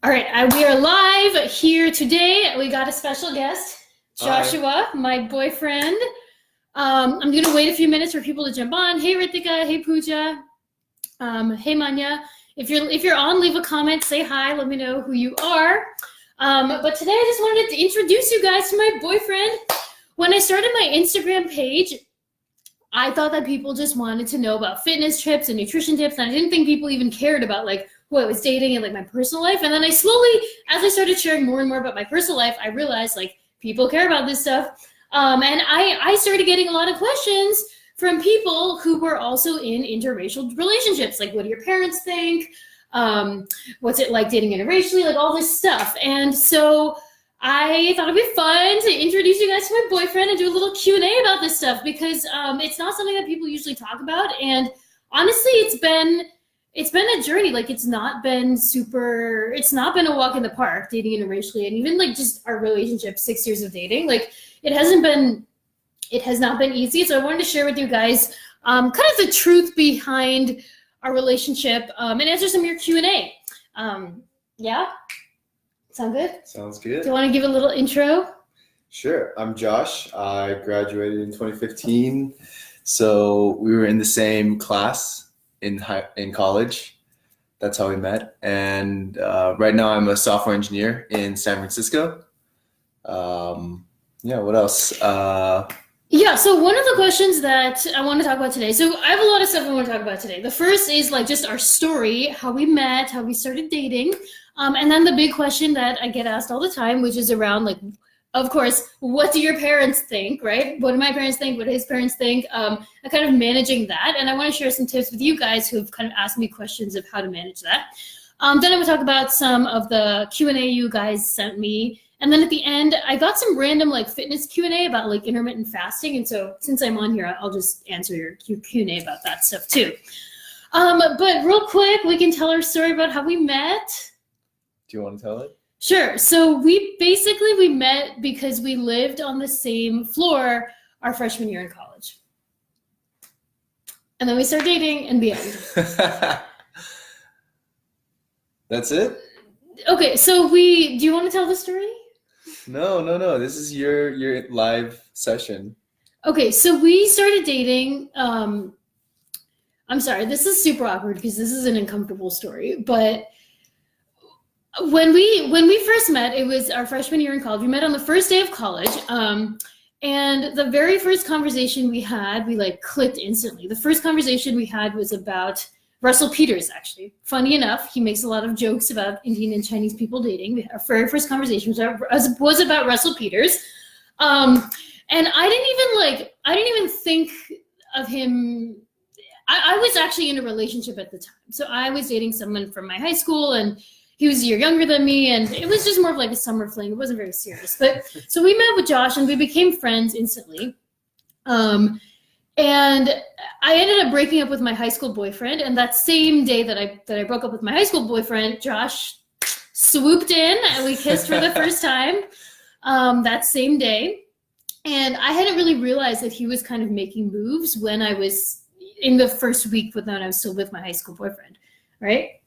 All right, we are live here today. We got a special guest, Joshua, Hi. my boyfriend. I'm going to wait a few minutes for people to jump on. Hey, Ritika. Hey, Pooja. Hey, Manya. If you're on, leave a comment. Say hi. Let me know who you are. But today I just wanted to introduce you guys to my boyfriend. When I started my Instagram page, I thought that people just wanted to know about fitness tips and nutrition tips, and I didn't think people even cared about who I was dating and my personal life. And then I slowly, as I started sharing more and more about my personal life, I realized people care about this stuff. And I started getting a lot of questions from people who were also in interracial relationships. What do your parents think? What's it like dating interracially? All this stuff. And so I thought it'd be fun to introduce you guys to my boyfriend and do a little Q&A about this stuff because it's not something that people usually talk about. And honestly, it's been a journey. It's not been a walk in the park dating interracially, and even just our relationship, 6 years of dating. It has not been easy. So I wanted to share with you guys kind of the truth behind our relationship and answer some of your Q&A. Yeah? Sound good? Sounds good. Do you want to give a little intro? Sure. I'm Josh. I graduated in 2015. So we were in the same class in college. That's how we met. And right now I'm a software engineer in San Francisco. What else? Yeah, so one of the questions that I want to talk about today, so I have a lot of stuff I want to talk about today. The first is just our story, how we met, how we started dating. And then the big question that I get asked all the time, which is around of course, what do your parents think, right? What do my parents think? What do his parents think? I'm kind of managing that. And I want to share some tips with you guys who've kind of asked me questions of how to manage that. Then I would talk about some of the Q&A you guys sent me. And then at the end, I got some random fitness Q&A about intermittent fasting. And so since I'm on here, I'll just answer your Q&A about that stuff too. But real quick, we can tell our story about how we met. Do you want to tell it? Sure. So we met because we lived on the same floor our freshman year in college. And then we started dating and the end. That's it? Okay, so do you want to tell the story? No. This is your live session. Okay, so we started dating. I'm sorry, this is super awkward because this is an uncomfortable story, but when we first met, it was our freshman year in college. We met on the first day of college, and the very first conversation we had, we clicked instantly. The first conversation we had was about Russell Peters, actually. Funny enough, he makes a lot of jokes about Indian and Chinese people dating. Our very first conversation was about Russell Peters, and I didn't even think of him. I was actually in a relationship at the time, so I was dating someone from my high school, and he was a year younger than me, and it was just more of a summer fling. It wasn't very serious. But so we met with Josh, and we became friends instantly. And I ended up breaking up with my high school boyfriend. And that same day that I broke up with my high school boyfriend, Josh swooped in, and we kissed for the first time that same day. And I hadn't really realized that he was kind of making moves when I was in the first week when I was still with my high school boyfriend, right?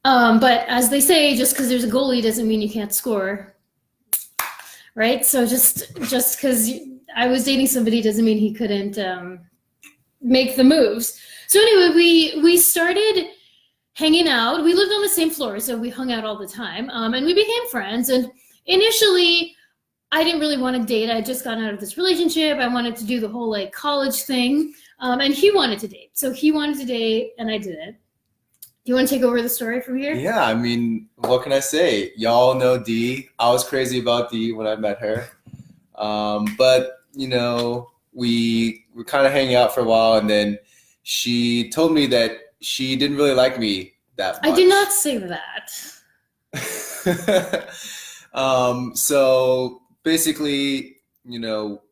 But as they say, just because there's a goalie doesn't mean you can't score, right? So just because I was dating somebody doesn't mean he couldn't make the moves. So anyway, we started hanging out. We lived on the same floor, so we hung out all the time, and we became friends. And initially, I didn't really want to date. I had just gotten out of this relationship. I wanted to do the whole college thing, and he wanted to date. So he wanted to date, and I didn't. Do you want to take over the story from here? Yeah, I mean, what can I say? Y'all know Dee. I was crazy about Dee when I met her. But, we were kind of hanging out for a while, and then she told me that she didn't really like me that much. I did not say that. So basically,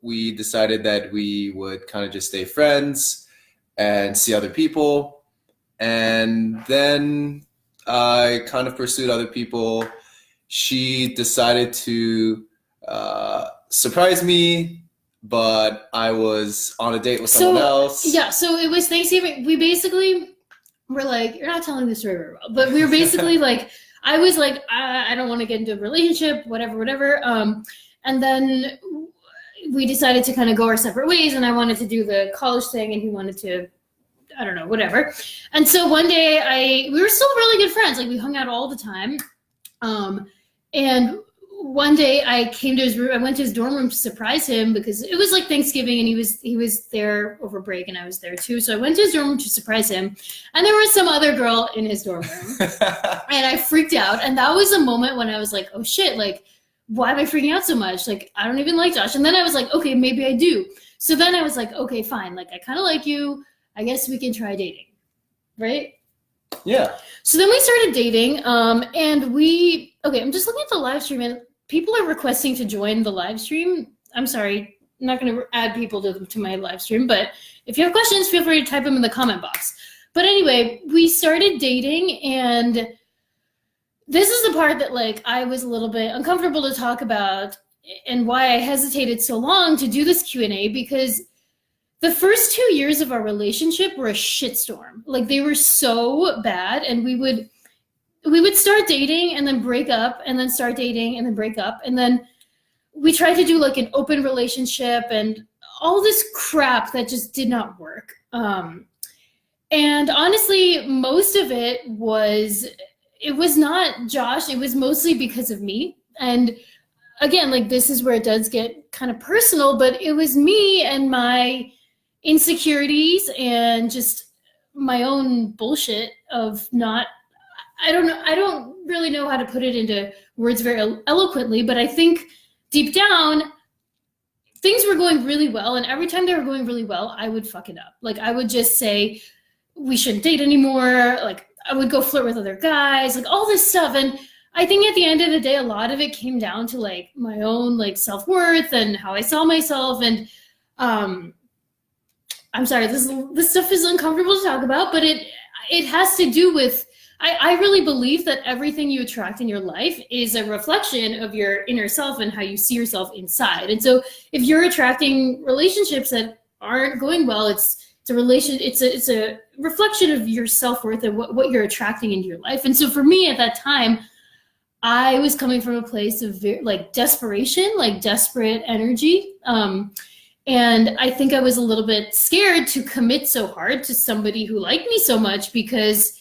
we decided that we would kind of just stay friends and see other people. And then I kind of pursued other people. She decided to surprise me, but I was on a date with someone else. Yeah, so it was Thanksgiving. We basically were you're not telling the story very well, but we were basically I was like, I don't want to get into a relationship, whatever. And then we decided to kind of go our separate ways, and I wanted to do the college thing, and he wanted to, I don't know, whatever. And so one day we were still really good friends. Like, we hung out all the time. And one day I came to his room. I went to his dorm room to surprise him because it was like Thanksgiving, and he was there over break, and I was there too. So I went to his dorm room to surprise him, and there was some other girl in his dorm room, and I freaked out. And that was a moment when I was like, oh shit, like, why am I freaking out so much? Like, I don't even like Josh. And then I was like, okay, maybe I do. So then I was like, okay, fine. Like, I kind of like you. I guess we can try dating, right? Yeah. So then we started dating, and I'm just looking at the live stream, and people are requesting to join the live stream. I'm sorry, I'm not going to add people to my live stream, but if you have questions, feel free to type them in the comment box. But anyway, we started dating, and this is the part that, like, I was a little bit uncomfortable to talk about, and why I hesitated so long to do this Q&A, because the first 2 years of our relationship were a shitstorm. Like, they were so bad, and we would start dating and then break up, and then start dating and then break up, and then we tried to do like an open relationship and all this crap that just did not work. And honestly, most of it was not Josh. It was mostly because of me. And again, like, this is where it does get kind of personal, but it was me and my insecurities and just my own bullshit of not, I don't really know how to put it into words very eloquently, but I think deep down, things were going really well. And every time they were going really well, I would fuck it up. Like, I would just say, we shouldn't date anymore. Like, I would go flirt with other guys, like all this stuff. And I think at the end of the day, a lot of it came down to like my own like self-worth and how I saw myself. And I'm sorry, this stuff is uncomfortable to talk about, but it has to do with, I really believe that everything you attract in your life is a reflection of your inner self and how you see yourself inside. And so if you're attracting relationships that aren't going well, it's a reflection of your self-worth and what you're attracting into your life. And so for me at that time, I was coming from a place of like desperation, like desperate energy. And I think I was a little bit scared to commit so hard to somebody who liked me so much, because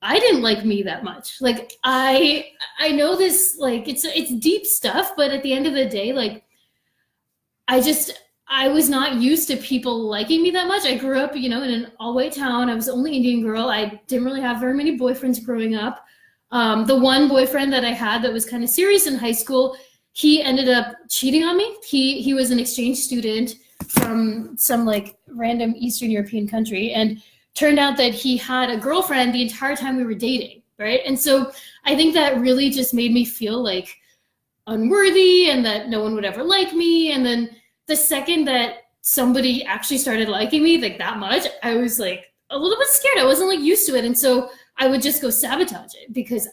I didn't like me that much. Like, I know this, like, it's deep stuff, but at the end of the day, like, I was not used to people liking me that much. I grew up, in an all-white town. I was the only Indian girl. I didn't really have very many boyfriends growing up. The one boyfriend that I had that was kind of serious in high school, he ended up cheating on me. He was an exchange student from some like random Eastern European country, and turned out that he had a girlfriend the entire time we were dating, right? And so I think that really just made me feel like unworthy and that no one would ever like me. And then the second that somebody actually started liking me like that much, I was like a little bit scared. I wasn't like used to it. And so I would just go sabotage it because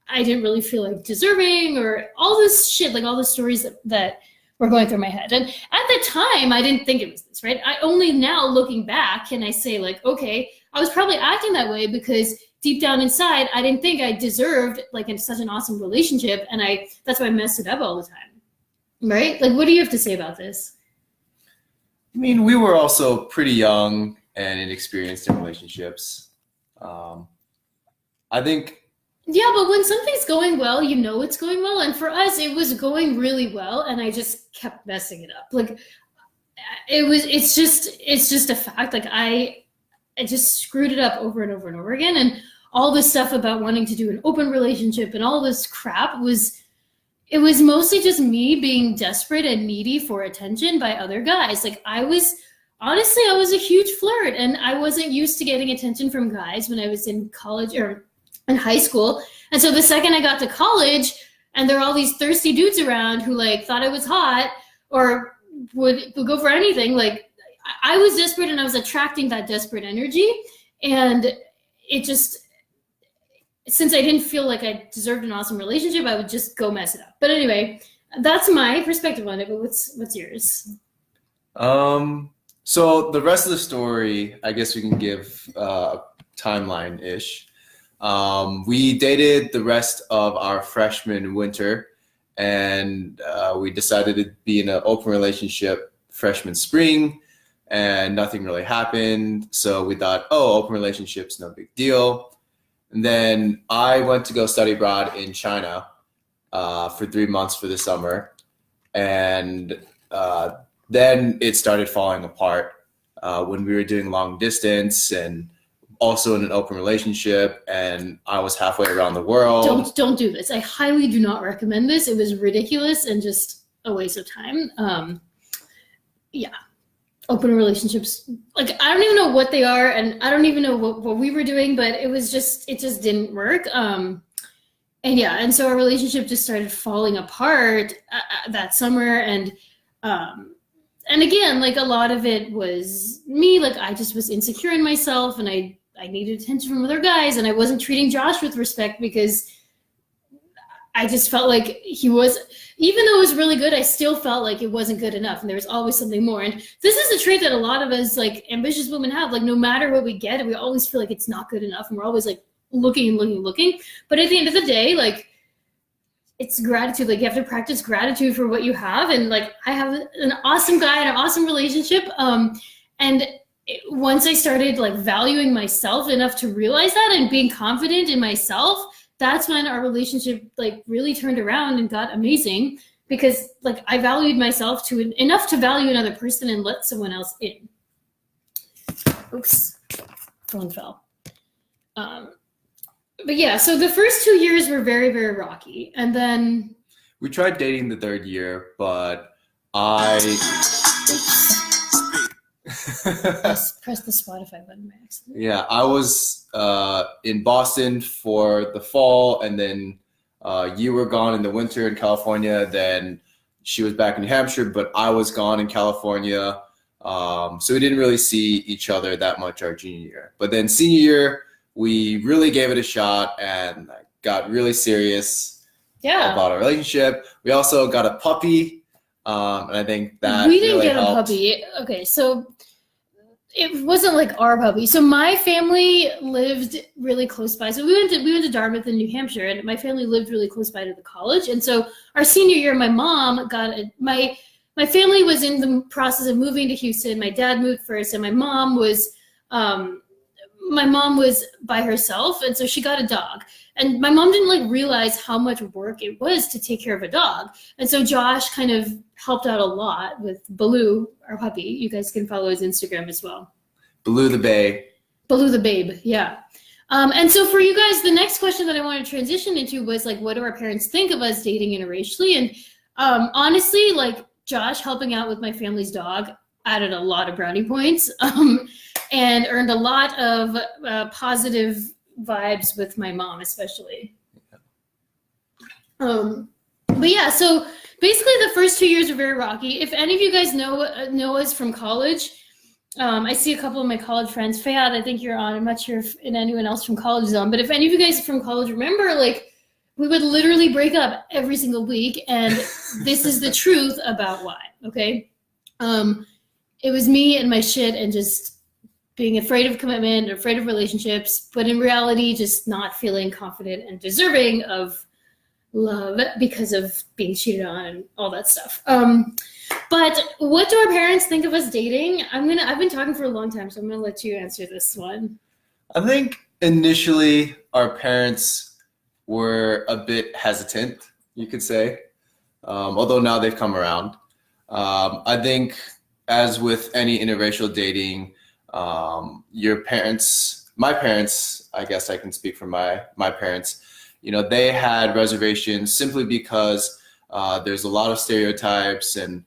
I didn't really feel like deserving, or all this shit, like all the stories that were going through my head. And at the time, I didn't think it was this, right? I only now looking back can I say like, okay, I was probably acting that way because deep down inside, I didn't think I deserved like such an awesome relationship. And that's why I messed it up all the time, right? Like, what do you have to say about this? I mean, we were also pretty young and inexperienced in relationships. I think. Yeah, but when something's going well, you know it's going well. And for us, it was going really well, and I just kept messing it up. Like, it's just a fact. Like, I just screwed it up over and over and over again. And all this stuff about wanting to do an open relationship and all this crap was mostly just me being desperate and needy for attention by other guys. Like, I was a huge flirt, and I wasn't used to getting attention from guys when I was in college or in high school. And so the second I got to college and there were all these thirsty dudes around who like thought I was hot or would go for anything, like I was desperate and I was attracting that desperate energy. And it just, since I didn't feel like I deserved an awesome relationship, I would just go mess it up. But anyway, that's my perspective on it. But what's yours? So the rest of the story, I guess we can give timeline-ish. We dated the rest of our freshman winter, and we decided to be in an open relationship freshman spring, and nothing really happened. So we thought, oh, open relationships, no big deal. And then I went to go study abroad in China for 3 months for the summer. And then it started falling apart when we were doing long distance and also in an open relationship, and I was halfway around the world. Don't do this. I highly do not recommend this. It was ridiculous and just a waste of time. Yeah. Open relationships, like, I don't even know what they are, and I don't even know what we were doing, but it just didn't work. And so our relationship just started falling apart that summer. And again, like, a lot of it was me. Like, I just was insecure in myself, and I needed attention from other guys, and I wasn't treating Josh with respect because I just felt like he was, even though it was really good, I still felt like it wasn't good enough, and there was always something more. And this is a trait that a lot of us, like, ambitious women have. Like, no matter what we get, we always feel like it's not good enough, and we're always like looking. But at the end of the day, like, it's gratitude. Like, you have to practice gratitude for what you have. And like, I have an awesome guy and an awesome relationship. Once I started like valuing myself enough to realize that and being confident in myself, that's when our relationship like really turned around and got amazing, because like I valued myself enough to value another person and let someone else in. Oops, phone fell. But yeah, so the first 2 years were very, very rocky. And then we tried dating the third year, but press the Spotify button by accident. Yeah, I was in Boston for the fall, and then you were gone in the winter in California. Then she was back in New Hampshire, but I was gone in California. So we didn't really see each other that much our junior year. But then senior year, we really gave it a shot and got really serious about our relationship. We also got a puppy, and I think that we didn't really get helped. A puppy. Okay, so it wasn't like our puppy. So my family lived really close by. So we went to Dartmouth in New Hampshire, and my family lived really close by to the college. And so our senior year, my mom got my family was in the process of moving to Houston. My dad moved first, and my mom was by herself, and so she got a dog. And my mom didn't like realize how much work it was to take care of a dog. And so Josh kind of helped out a lot with Baloo, our puppy. You guys can follow his Instagram as well. Baloo the Babe. Baloo the Babe, yeah. And so for you guys, the next question that I want to transition into was like, what do our parents think of us dating interracially? And honestly, like, Josh helping out with my family's dog added a lot of brownie points and earned a lot of positive vibes with my mom, especially. But yeah, so basically the first 2 years were very rocky. If any of you guys know us from college, I see a couple of my college friends. Fayad, I think you're on. I'm not sure if anyone else from college is on, but if any of you guys from college remember, like, we would literally break up every single week, and this is the truth about why, okay? It was me and my shit and just being afraid of commitment, afraid of relationships, but in reality, just not feeling confident and deserving of love because of being cheated on and all that stuff. But what do our parents think of us dating? I've been talking for a long time, so I'm gonna let you answer this one. I think initially our parents were a bit hesitant, you could say, although now they've come around. I think, as with any interracial dating, my parents, I guess I can speak for my parents, they had reservations simply because there's a lot of stereotypes, and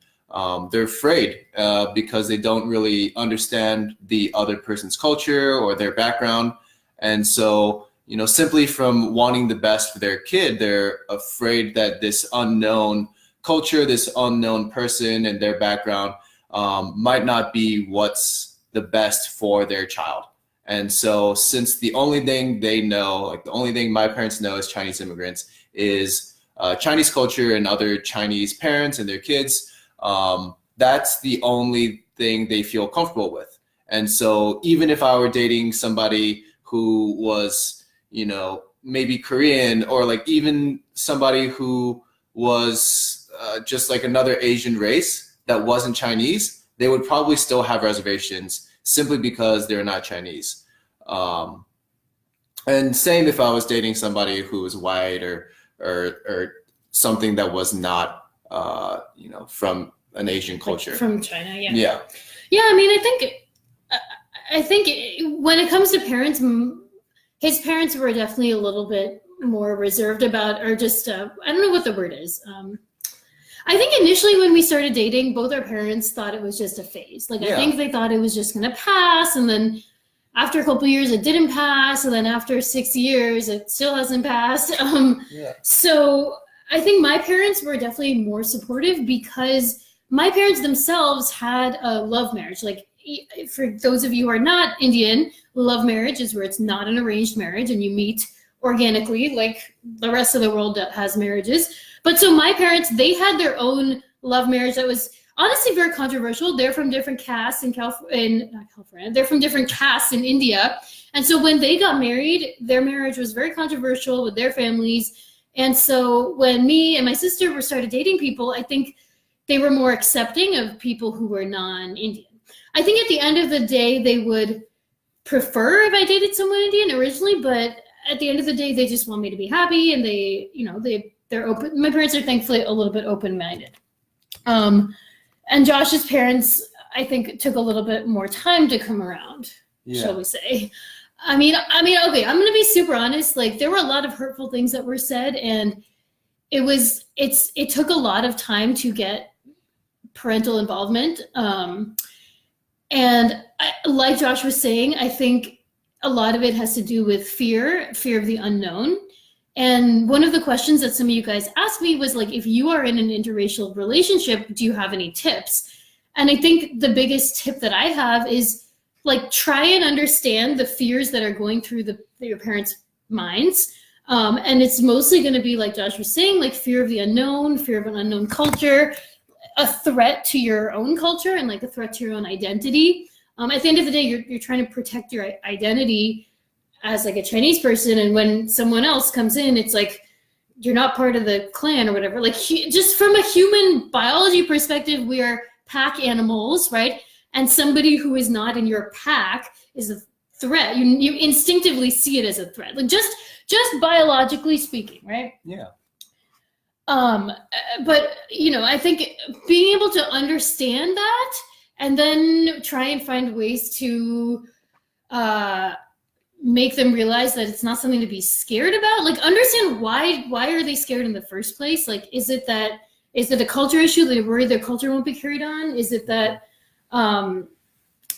they're afraid because they don't really understand the other person's culture or their background. And so, simply from wanting the best for their kid, they're afraid that this unknown culture, this unknown person and their background might not be what's the best for their child. And so, since the only thing they know, like the only thing my parents know as Chinese immigrants, is Chinese culture and other Chinese parents and their kids, that's the only thing they feel comfortable with. And so, even if I were dating somebody who was, maybe Korean, or like even somebody who was just like another Asian race that wasn't Chinese, they would probably still have reservations simply because they're not Chinese. And same if I was dating somebody who was white or something that was not, from an Asian culture. Like from China, yeah. Yeah. Yeah, I mean, I think when it comes to parents, his parents were definitely a little bit more reserved about, or just, I don't know what the word is. I think initially when we started dating, both our parents thought it was just a phase. Like, I think they thought it was just going to pass. And then after a couple of years, it didn't pass. And then after 6 years, it still hasn't passed. So I think my parents were definitely more supportive because my parents themselves had a love marriage. Like, for those of you who are not Indian, love marriage is where it's not an arranged marriage and you meet organically like the rest of the world that has marriages. But so my parents, they had their own love marriage that was honestly very controversial. They're from different castes in not California. They're from different castes in India. And so when they got married, their marriage was very controversial with their families. And so when me and my sister started dating people, I think they were more accepting of people who were non-Indian. I think at the end of the day, they would prefer if I dated someone Indian originally, but at the end of the day, they just want me to be happy, and they're open. My parents are thankfully a little bit open-minded. And Josh's parents, I think, took a little bit more time to come around, shall we say. I mean, okay, I'm going to be super honest. Like, there were a lot of hurtful things that were said, and it took a lot of time to get parental involvement. And like Josh was saying, I think a lot of it has to do with fear of the unknown. And one of the questions that some of you guys asked me was like, if you are in an interracial relationship, do you have any tips? And I think the biggest tip that I have is like, try and understand the fears that are going through your parents' minds. And it's mostly going to be, like Josh was saying, like fear of the unknown, fear of an unknown culture, a threat to your own culture, and like a threat to your own identity. At the end of the day, you're trying to protect your identity as like a Chinese person, and when someone else comes in, it's like you're not part of the clan or whatever. Like, just from a human biology perspective, we are pack animals, right? And somebody who is not in your pack is a threat. You instinctively see it as a threat, like just biologically speaking, right? Yeah. But I think being able to understand that, and then try and find ways to make them realize that it's not something to be scared about. Like, understand why are they scared in the first place? Like, is it a culture issue? They worry their culture won't be carried on? Is it that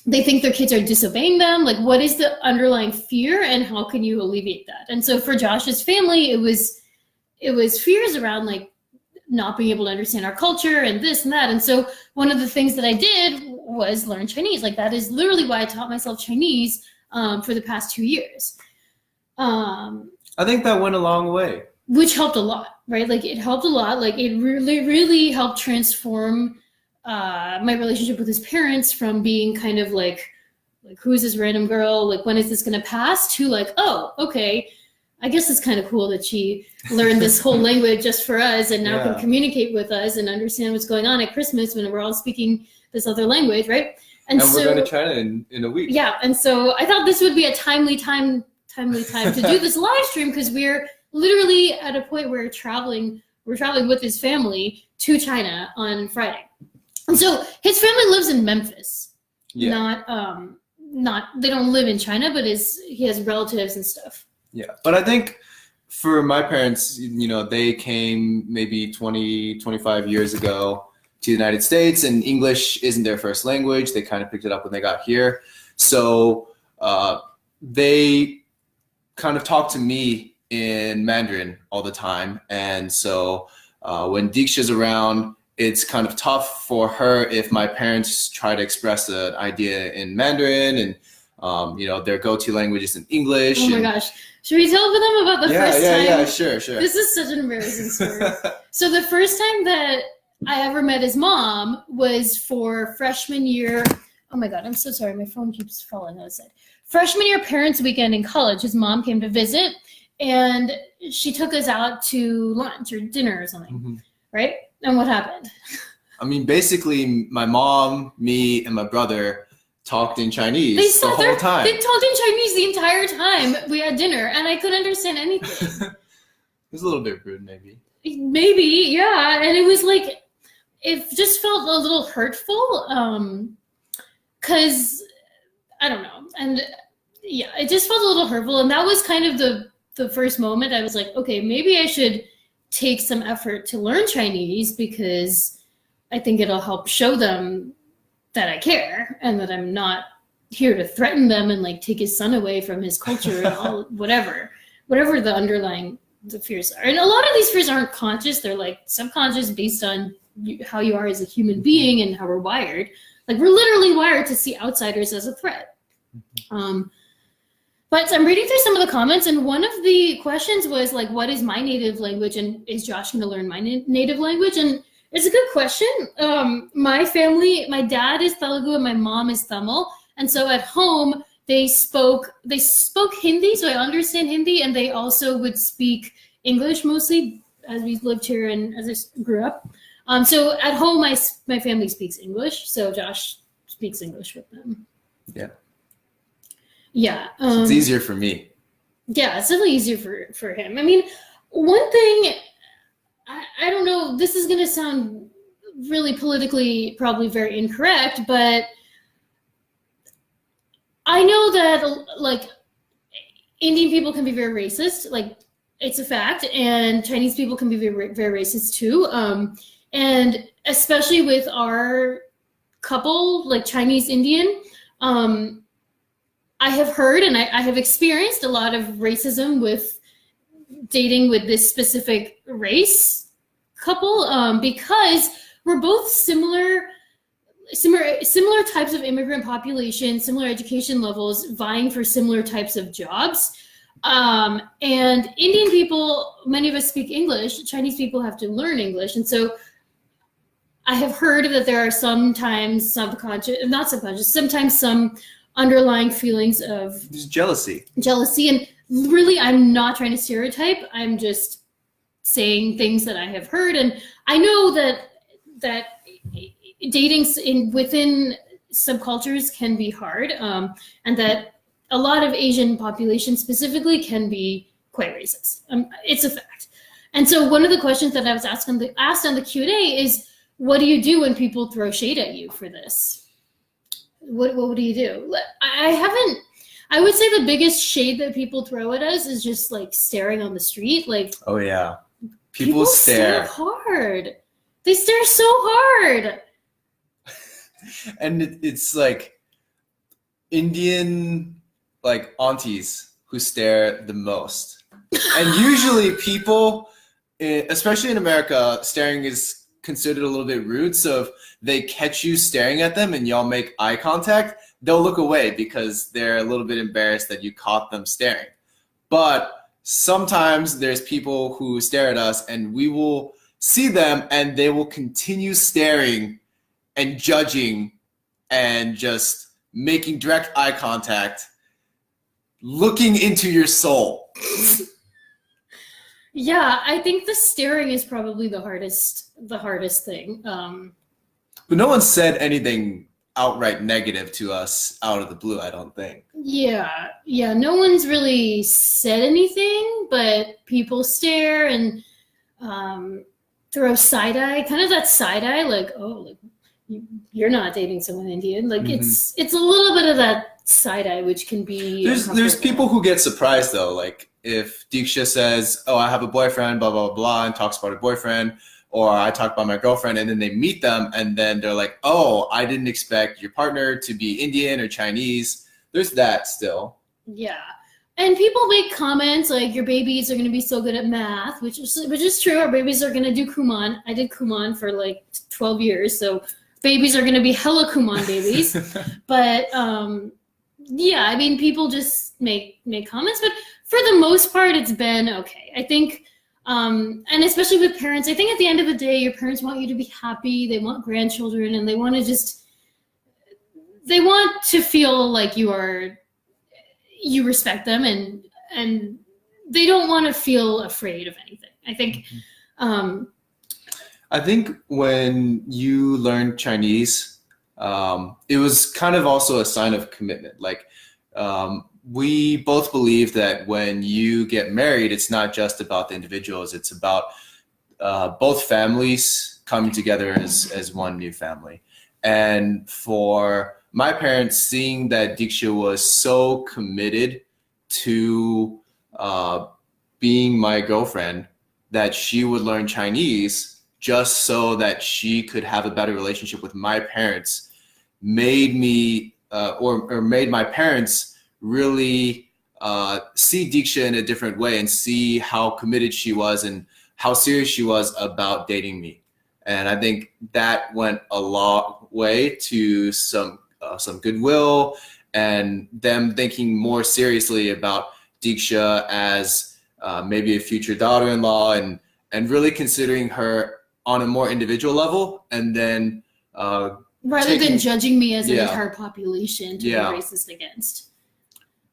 they think their kids are disobeying them? Like, what is the underlying fear, and how can you alleviate that? And so for Josh's family, it was fears around like not being able to understand our culture and this and that. And so one of the things that I did was learn Chinese. Like, that is literally why I taught myself Chinese for the past 2 years. I think that went a long way. Which helped a lot, right? Like, it helped a lot. Like, it really, really helped transform my relationship with his parents from being kind of like who's this random girl? Like, when is this going to pass? To like, oh, okay, I guess it's kind of cool that she learned this whole language just for us and now can communicate with us and understand what's going on at Christmas when we're all speaking this other language, right? And so, we're going to China in a week. Yeah, and so I thought this would be a timely time to do this live stream, because we're literally at a point where we're traveling with his family to China on Friday. And so his family lives in Memphis. Yeah. Not they don't live in China, but he has relatives and stuff. Yeah, but I think for my parents, they came maybe 20, 25 years ago to the United States, and English isn't their first language. They kind of picked it up when they got here. So they kind of talk to me in Mandarin all the time. And so when Diksha's around, it's kind of tough for her if my parents try to express an idea in Mandarin, and their go-to language is in English. Oh my gosh. Should we tell them about the first time? Yeah, sure. This is such an embarrassing story. So the first time that I ever met his mom was for freshman year oh my God, I'm so sorry. My phone keeps falling outside. Freshman year parents' weekend in college, his mom came to visit, and she took us out to lunch or dinner or something, right? And what happened? I mean, basically, my mom, me, and my brother talked in Chinese the whole time. They talked in Chinese the entire time we had dinner, and I couldn't understand anything. It was a little bit rude, maybe. Maybe, yeah. And it was like, it just felt a little hurtful, because, I don't know. And yeah, it just felt a little hurtful. And that was kind of the first moment I was like, okay, maybe I should take some effort to learn Chinese, because I think it'll help show them that I care and that I'm not here to threaten them and like take his son away from his culture and all whatever the underlying the fears are. And a lot of these fears aren't conscious. They're like subconscious based on how you are as a human being and how we're wired. Like we're literally wired to see outsiders as a threat. But I'm reading through some of the comments, and one of the questions was like, what is my native language, and is Josh going to learn my native language? And it's a good question. My family, my dad is Telugu and my mom is Tamil, and so at home they spoke Hindi, so I understand Hindi, and they also would speak English mostly as we lived here and as I grew up. So at home, my family speaks English, so Josh speaks English with them. Yeah. Yeah. So it's easier for me. Yeah, it's definitely easier for him. I mean, one thing, I don't know, this is going to sound really politically probably very incorrect, but I know that, like, Indian people can be very racist. Like, it's a fact. And Chinese people can be very, very racist, too. And especially with our couple, like Chinese-Indian, I have heard and I have experienced a lot of racism with dating with this specific race couple, because we're both similar types of immigrant population, similar education levels, vying for similar types of jobs. And Indian people, many of us speak English. Chinese people have to learn English. And so I have heard that there are sometimes sometimes some underlying feelings of just jealousy. And really, I'm not trying to stereotype. I'm just saying things that I have heard. And I know that dating within subcultures can be hard, and that a lot of Asian population specifically can be quite racist. It's a fact. And so one of the questions that I was asked on the Q&A is, what do you do when people throw shade at you for this? What do you do? I would say the biggest shade that people throw at us is just like staring on the street. Like, oh yeah, people stare hard. They stare so hard. And it's like Indian like aunties who stare the most. And usually people, especially in America, staring is considered a little bit rude. So if they catch you staring at them and y'all make eye contact, they'll look away because they're a little bit embarrassed that you caught them staring. But sometimes there's people who stare at us and we will see them and they will continue staring and judging and just making direct eye contact, looking into your soul. Yeah, I think the staring is probably the hardest thing. But no one said anything outright negative to us out of the blue, I don't think. Yeah, no one's really said anything, but people stare and throw side eye, kind of that side eye, like, oh, like you're not dating someone Indian. Like it's a little bit of that side eye, which can be. There's people who get surprised though, like if Diksha says, "Oh, I have a boyfriend," blah blah blah, and talks about her boyfriend, or I talk about my girlfriend, and then they meet them, and then they're like, "Oh, I didn't expect your partner to be Indian or Chinese." There's that still. Yeah. And people make comments like your babies are going to be so good at math, which is true. Our babies are going to do Kumon. I did Kumon for like 12 years, so babies are going to be hella Kumon babies. But yeah, I mean, people just make comments, but for the most part, it's been okay. I think, and especially with parents, I think at the end of the day, your parents want you to be happy. They want grandchildren, and they want to just they want to feel like you respect them, and they don't want to feel afraid of anything. I think. I think when you learned Chinese, it was kind of also a sign of commitment. Like, we both believe that when you get married, it's not just about the individuals, it's about both families coming together as one new family. And for my parents, seeing that Diksha was so committed to being my girlfriend, that she would learn Chinese just so that she could have a better relationship with my parents, made me or made my parents really see Diksha in a different way and see how committed she was and how serious she was about dating me. And I think that went a long way to some goodwill and them thinking more seriously about Diksha as maybe a future daughter-in-law, and really considering her on a more individual level, and then rather than judging me as an entire population to be racist against.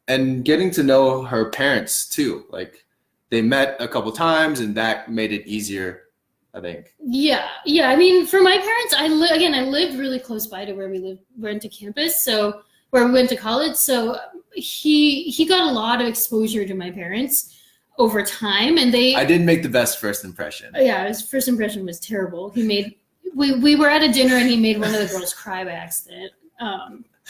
And getting to know her parents too. Like, they met a couple times, and that made it easier, I think. Yeah. I mean, for my parents, I lived really close by to where we went to campus, so where we went to college. So he got a lot of exposure to my parents over time, and I didn't make the best first impression. Yeah, his first impression was terrible. We were at a dinner, and he made one of the girls cry by accident.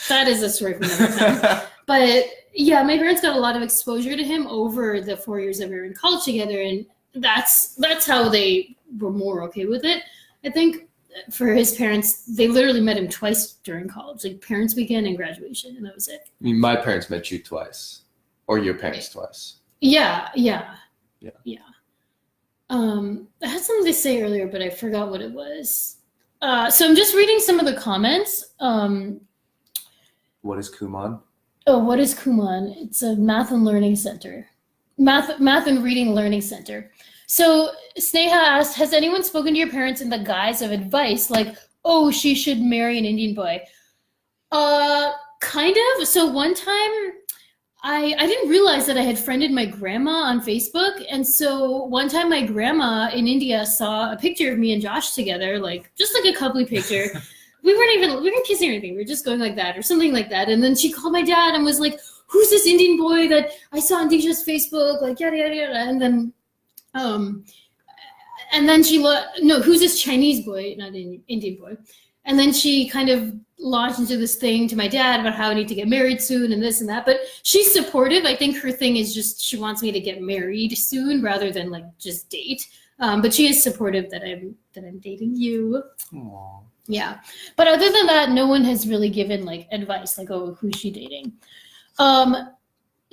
That is a story from another time. But yeah, my parents got a lot of exposure to him over the 4 years that we were in college together, and that's how they were more okay with it. I think for his parents, they literally met him twice during college, like parents' weekend and graduation, and that was it. I mean, my parents met you twice, or your parents twice. Yeah. I had something to say earlier, but I forgot what it was. So I'm just reading some of the comments. What is Kumon? Oh, what is Kumon? It's a math and learning center. Math and reading learning center. So Sneha asked, has anyone spoken to your parents in the guise of advice, like, oh, she should marry an Indian boy? Kind of. So one time, I didn't realize that I had friended my grandma on Facebook. And so one time my grandma in India saw a picture of me and Josh together, just like a coupley picture. We weren't kissing or anything. We were just going like that or something like that. And then she called my dad and was like, who's this Indian boy that I saw on Disha's Facebook? Like, yada, yada, yada. And then who's this Chinese boy, not an Indian boy. And then she kind of launched into this thing to my dad about how I need to get married soon and this and that. But she's supportive. I think her thing is just she wants me to get married soon rather than just date. But she is supportive that I'm dating you. Aww. Yeah. But other than that, no one has really given advice, oh, who's she dating?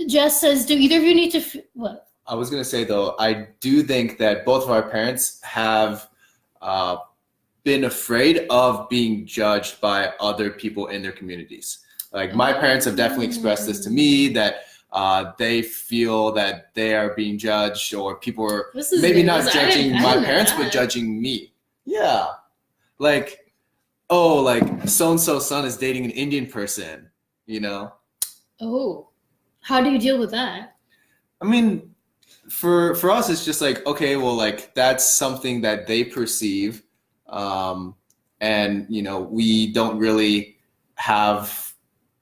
Jess says, do either of you need to what? I was going to say, though, I do think that both of our parents have been afraid of being judged by other people in their communities. My parents have definitely expressed this to me, that they feel that they are being judged, or people are maybe not judging my parents, but judging me. Yeah. So-and-so son is dating an Indian person, Oh. How do you deal with that? I mean, for us, it's just okay, well, that's something that they perceive. And, we don't really have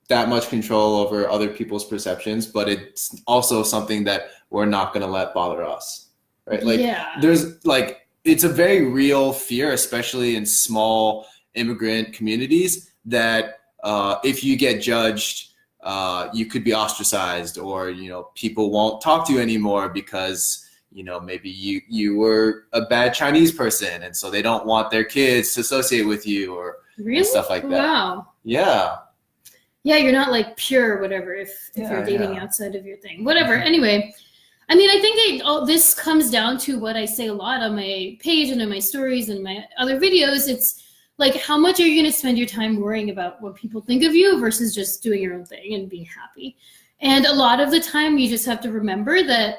that much control over other people's perceptions, but it's also something that we're not going to let bother us, right? There's it's a very real fear, especially in small immigrant communities, that if you get judged, you could be ostracized, or, people won't talk to you anymore because, maybe you were a bad Chinese person, and so they don't want their kids to associate with you, or stuff like that. Wow. Yeah. Yeah, you're not pure or whatever if you're dating outside of your thing. Whatever. Anyway, I mean, I think this comes down to what I say a lot on my page and in my stories and my other videos. It's how much are you going to spend your time worrying about what people think of you versus just doing your own thing and being happy? And a lot of the time, you just have to remember that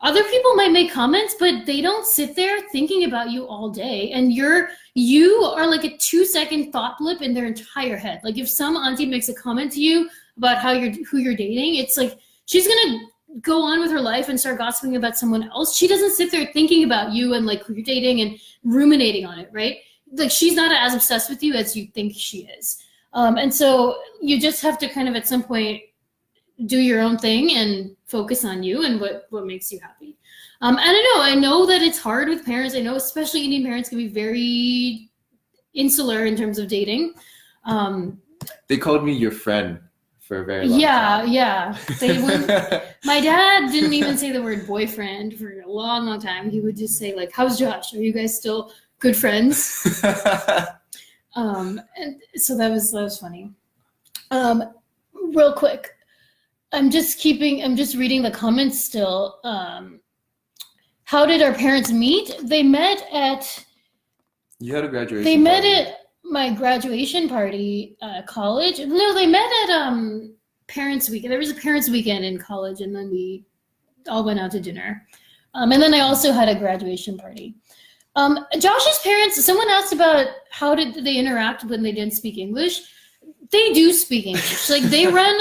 other people might make comments, but they don't sit there thinking about you all day. And you are like a 2-second thought blip in their entire head. Like if some auntie makes a comment to you about who you're dating, it's like she's gonna go on with her life and start gossiping about someone else. She doesn't sit there thinking about you and like who you're dating and ruminating on it, right? Like she's not as obsessed with you as you think she is. And so you just have to kind of at some point do your own thing and focus on you and what makes you happy. And I know that it's hard with parents. I know especially Indian parents can be very insular in terms of dating. They called me your friend for a very long time. Yeah. My dad didn't even say the word boyfriend for a long, long time. He would just say like, how's Josh? Are you guys still good friends? And so that was funny. Real quick. I'm just reading the comments still. How did our parents meet? They met at. You had a graduation. They met at my graduation party, college. No, they met at parents' weekend. There was a parents' weekend in college, and then we all went out to dinner. And then I also had a graduation party. Josh's parents. Someone asked about how did they interact when they didn't speak English. They do speak English. Like they run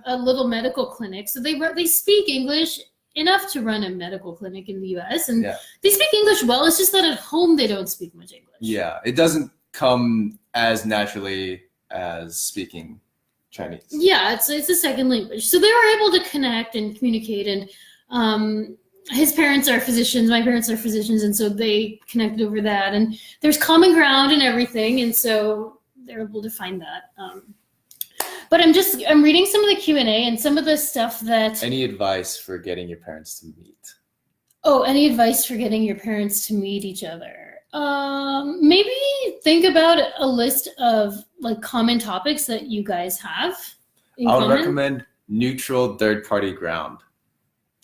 a little medical clinic, so they speak English enough to run a medical clinic in the U.S. and they speak English well. It's just that at home they don't speak much English. Yeah, it doesn't come as naturally as speaking Chinese. Yeah, it's a second language, so they were able to connect and communicate. And his parents are physicians, my parents are physicians, and so they connected over that. And there's common ground and everything, and so they're able to find that. But I'm reading some of the Q&A and some of the stuff that. Any advice for getting your parents to meet? Oh, any advice for getting your parents to meet each other? Maybe think about a list of like common topics that you guys have. I would recommend neutral third-party ground.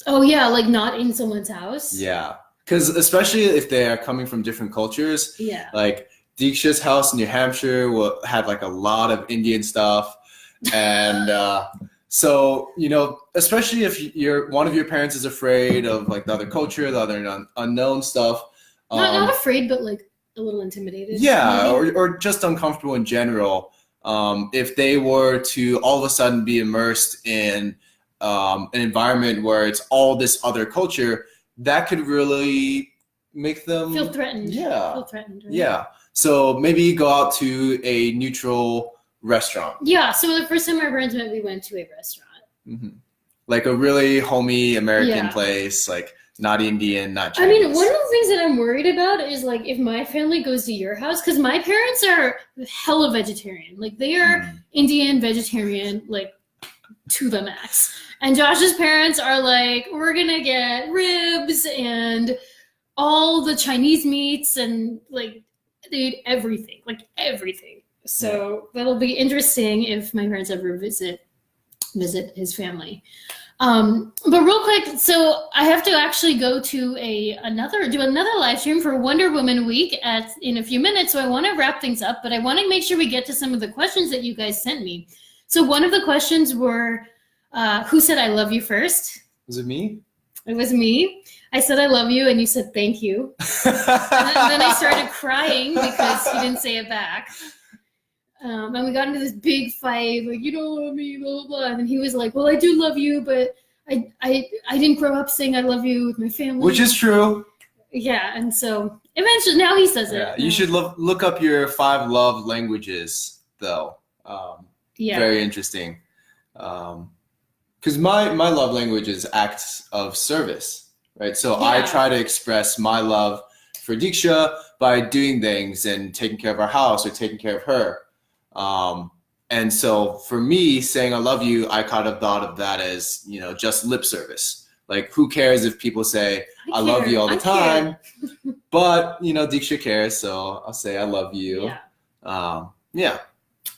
Oh yeah, like not in someone's house. Yeah, because especially if they are coming from different cultures. Yeah. Like Diksha's house in New Hampshire will have like a lot of Indian stuff. And so, especially if one of your parents is afraid of like the other culture, the other unknown stuff. Not afraid, but like a little intimidated. Yeah, or just uncomfortable in general. If they were to all of a sudden be immersed in an environment where it's all this other culture, that could really make them feel threatened. Yeah. Feel threatened. Right? Yeah. So maybe go out to a neutral restaurant. Yeah, so the first time our parents met, we went to a restaurant. Mm-hmm. Like a really homey American place, like not Indian, not Chinese. I mean, one of the things that I'm worried about is like if my family goes to your house, because my parents are hella vegetarian. Like they are Indian vegetarian, like to the max. And Josh's parents are like, we're gonna get ribs and all the Chinese meats and like they eat everything, like everything. So that'll be interesting if my parents ever visit his family. But real quick, so I have to actually go to do another live stream for Wonder Woman Week in a few minutes. So I want to wrap things up, but I want to make sure we get to some of the questions that you guys sent me. So one of the questions were, who said I love you first? Was it me? It was me. I said I love you, and you said thank you. and then I started crying because he didn't say it back. And we got into this big fight, like, you don't love me, blah, blah, blah. And then he was like, well, I do love you, but I didn't grow up saying I love you with my family. Which is true. Yeah, and so eventually, now he says Yeah, it. you should look up your 5 love languages, though. Very interesting. Because my love language is acts of service, right? So I try to express my love for Diksha by doing things and taking care of our house or taking care of her. And so for me, saying I love you, I kind of thought of that as, just lip service. Like, who cares if people say I love you all the time? But, Diksha cares, so I'll say I love you. Yeah.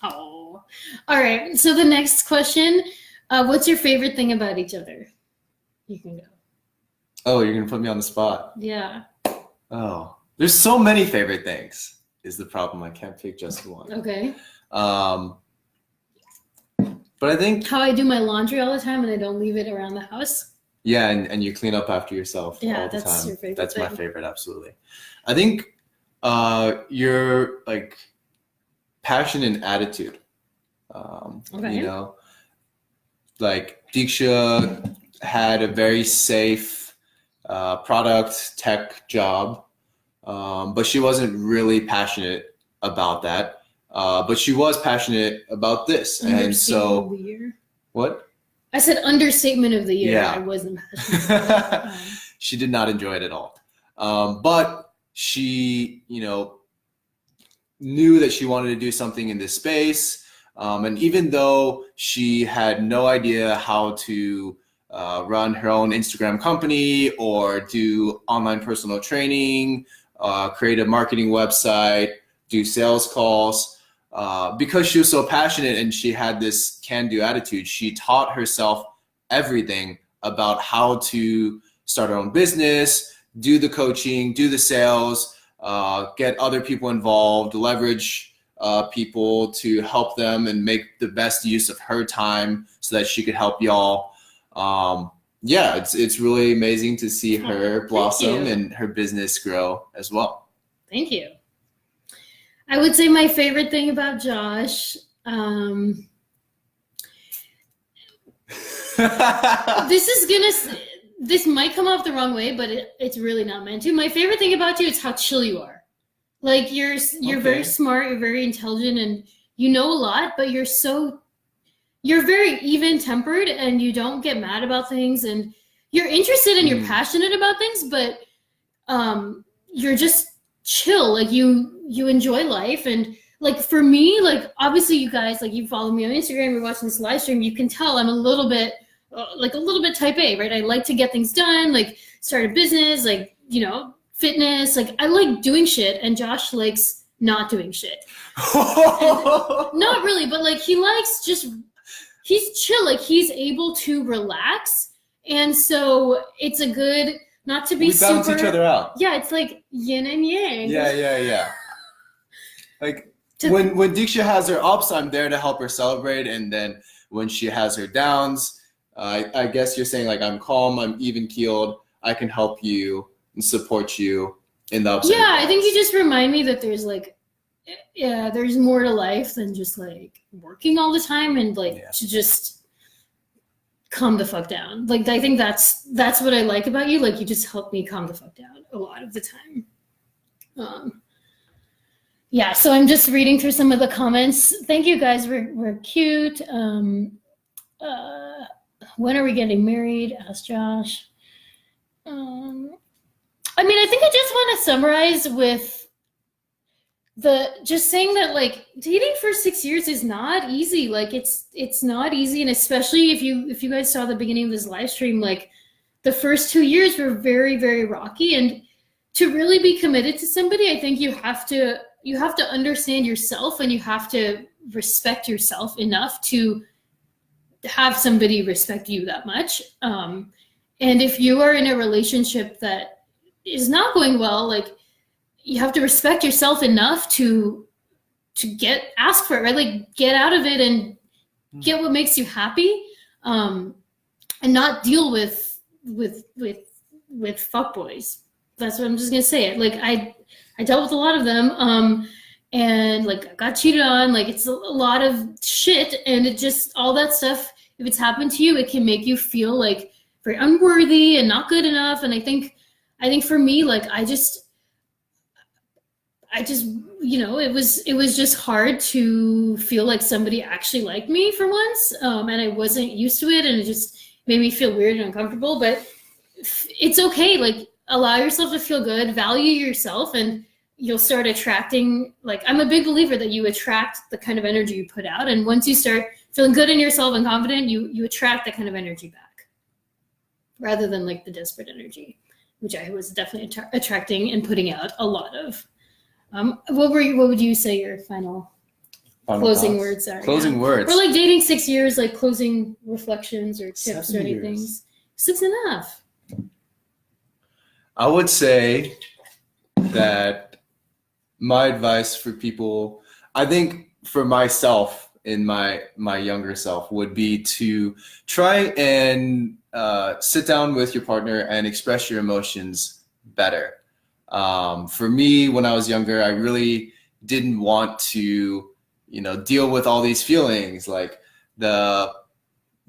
Oh. All right. So the next question, what's your favorite thing about each other? You can go. Oh, you're going to put me on the spot. Yeah. Oh, there's so many favorite things is the problem. I can't pick just one. Okay. But I think how I do my laundry all the time and I don't leave it around the house. Yeah, and you clean up after yourself Yeah, all the that's time. your favorite That's my thing. favorite, absolutely. I think your like passion and attitude. Okay. You know, like Diksha had a very safe product tech job, but she wasn't really passionate about that. But she was passionate about this, and Understatement of so the year. what? I said understatement of the year. Yeah. I wasn't passionate. She did not enjoy it at all. But she, knew that she wanted to do something in this space. And even though she had no idea how to run her own Instagram company or do online personal training, create a marketing website, do sales calls, because she was so passionate and she had this can-do attitude, she taught herself everything about how to start her own business, do the coaching, do the sales, get other people involved, leverage people to help them and make the best use of her time so that she could help y'all. Yeah, it's really amazing to see her blossom and her business grow as well. Thank you. I would say my favorite thing about Josh, this might come off the wrong way, but it's really not meant to. My favorite thing about you is how chill you are. Like you're very smart, you're very intelligent, and you know a lot, but you're very even-tempered, and you don't get mad about things, and you're interested and you're passionate about things, but you're just chill. Like you enjoy life, and like for me, like obviously you guys, like you follow me on Instagram, you're watching this live stream, you can tell I'm a little bit type A, right? I like to get things done, like start a business, like, fitness. Like I like doing shit, and Josh likes not doing shit. Not really, but like he's chill, like he's able to relax. And so it's a good, not to be we balance each other out. Yeah, it's like yin and yang. Yeah. Like when Diksha has her ups, I'm there to help her celebrate, and then when she has her downs, I guess you're saying like I'm calm, I'm even keeled, I can help you and support you in the ups. Yeah, I think you just remind me that there's there's more to life than just like working all the time, and to just calm the fuck down. Like I think that's what I like about you. Like you just help me calm the fuck down a lot of the time. Yeah, so I'm just reading through some of the comments. Thank you guys. We're cute. When are we getting married? Asked Josh. I think I just want to summarize with just saying that like dating for 6 years is not easy. Like it's not easy, and especially if you guys saw the beginning of this live stream, like the first 2 years were very, very rocky. And to really be committed to somebody, I think you have to understand yourself, and you have to respect yourself enough to have somebody respect you that much. And if you are in a relationship that is not going well, like you have to respect yourself enough to ask for it, right? Like get out of it and get what makes you happy, and not deal with fuckboys. That's what I'm just gonna say. Like I dealt with a lot of them, and like I got cheated on. Like it's a lot of shit, and it just, all that stuff, if it's happened to you, it can make you feel like very unworthy and not good enough. And I think for me, like I just it was just hard to feel like somebody actually liked me for once, and I wasn't used to it, and it just made me feel weird and uncomfortable. But it's okay. Like allow yourself to feel good, value yourself, and you'll start attracting, like I'm a big believer that you attract the kind of energy you put out. And once you start feeling good in yourself and confident, you attract that kind of energy back, rather than like the desperate energy, which I was definitely attracting and putting out a lot of. What would you say your final closing words are? Closing words. Or like dating 6 years, like closing reflections or tips or anything. 6 enough. I would say that my advice for people, I think for myself in my younger self would be to try and sit down with your partner and express your emotions better. For me, when I was younger, I really didn't want to, deal with all these feelings. Like the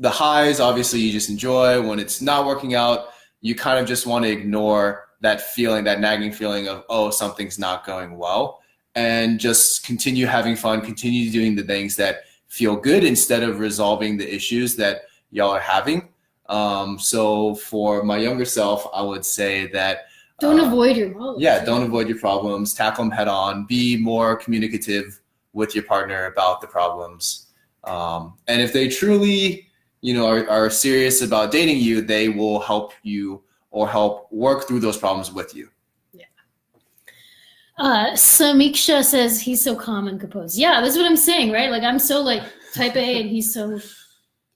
highs, obviously, you just enjoy. When it's not working out, you kind of just want to ignore that feeling, that nagging feeling of, oh, something's not going well, and just continue having fun, continue doing the things that feel good instead of resolving the issues that y'all are having. So for my younger self, I would say that don't avoid your problems. Yeah, don't avoid your problems. Tackle them head on. Be more communicative with your partner about the problems. And if they truly, are serious about dating you, they will help you or help work through those problems with you. Samiksha says he's so calm and composed. Yeah, that's what I'm saying, right? Like I'm so like type A and he's so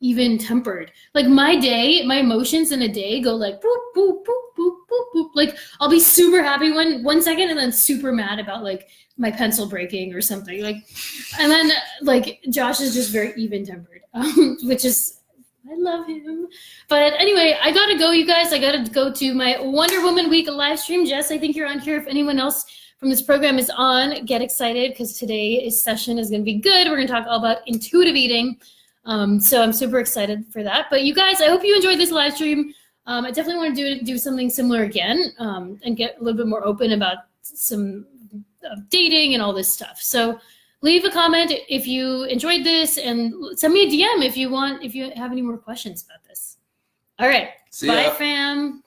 even tempered. Like my emotions in a day go like boop, boop, boop, boop, boop, boop. Like I'll be super happy one second and then super mad about like my pencil breaking or something. Like, and then like Josh is just very even tempered, which is, I love him. But anyway, I gotta go, you guys. I gotta go to my Wonder Woman Week live stream. Jess, I think you're on here. If anyone else from this program is on, get excited because today's session is going to be good. We're going to talk all about intuitive eating. So I'm super excited for that. But you guys, I hope you enjoyed this live stream. I definitely want to do something similar again and get a little bit more open about some dating and all this stuff. So leave a comment if you enjoyed this and send me a DM if you have any more questions about this. All right. Bye, fam.